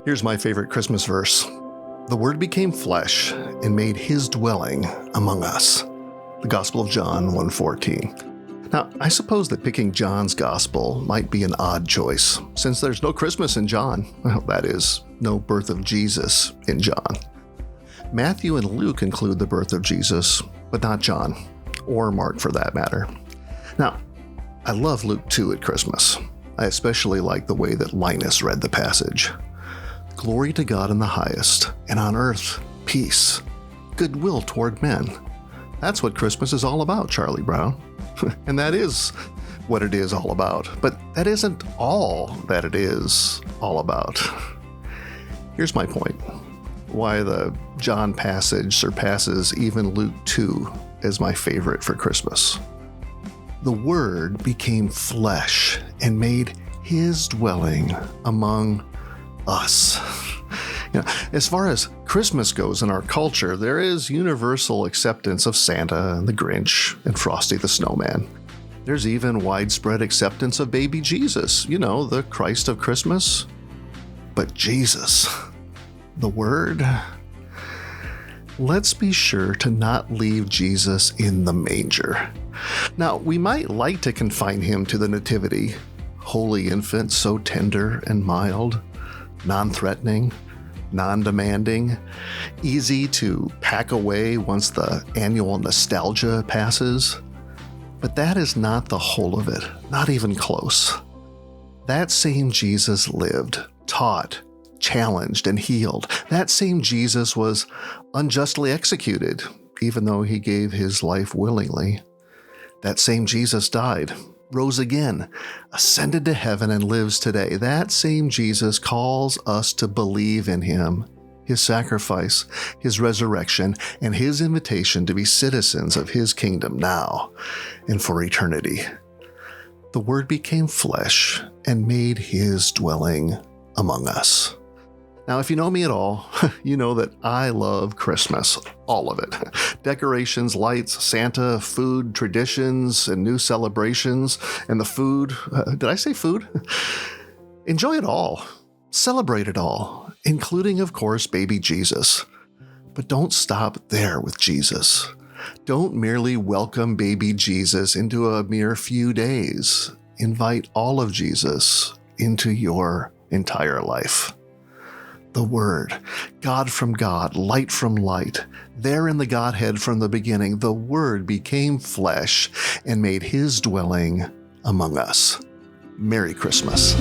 Here's my favorite Christmas verse. The Word became flesh and made his dwelling among us. The Gospel of John 1:14. Now, I suppose that picking John's Gospel might be an odd choice, since there's no Christmas in John. Well, that is, no birth of Jesus in John. Matthew and Luke include the birth of Jesus, but not John, or Mark for that matter. Now, I love Luke 2 at Christmas. I especially like the way that Linus read the passage. Glory to God in the highest, and on earth, peace, goodwill toward men. That's what Christmas is all about, Charlie Brown. And that is what it is all about. But that isn't all that it is all about. Here's my point. Why the John passage surpasses even Luke 2 as my favorite for Christmas. The Word became flesh and made his dwelling among us. As far as Christmas goes in our culture, there is universal acceptance of Santa and the Grinch and Frosty the Snowman. There's even widespread acceptance of baby Jesus, the Christ of Christmas. But Jesus, the Word, let's be sure to not leave Jesus in the manger. Now, we might like to confine him to the nativity, holy infant, so tender and mild, non-threatening, non-demanding, easy to pack away once the annual nostalgia passes. But that is not the whole of it, not even close. That same Jesus lived, taught, challenged, and healed. That same Jesus was unjustly executed, even though he gave his life willingly. That same Jesus died, rose again, ascended to heaven, and lives today. That same Jesus calls us to believe in him, his sacrifice, his resurrection, and his invitation to be citizens of his kingdom now and for eternity. The Word became flesh and made his dwelling among us. Now, if you know me at all, you know that I love Christmas, all of it. Decorations, lights, Santa, food, traditions, and new celebrations, and the food. Did I say food? Enjoy it all. Celebrate it all, including, of course, baby Jesus. But don't stop there with Jesus. Don't merely welcome baby Jesus into a mere few days. Invite all of Jesus into your entire life. The Word, God from God, light from light, there in the Godhead from the beginning, the Word became flesh and made his dwelling among us. Merry Christmas.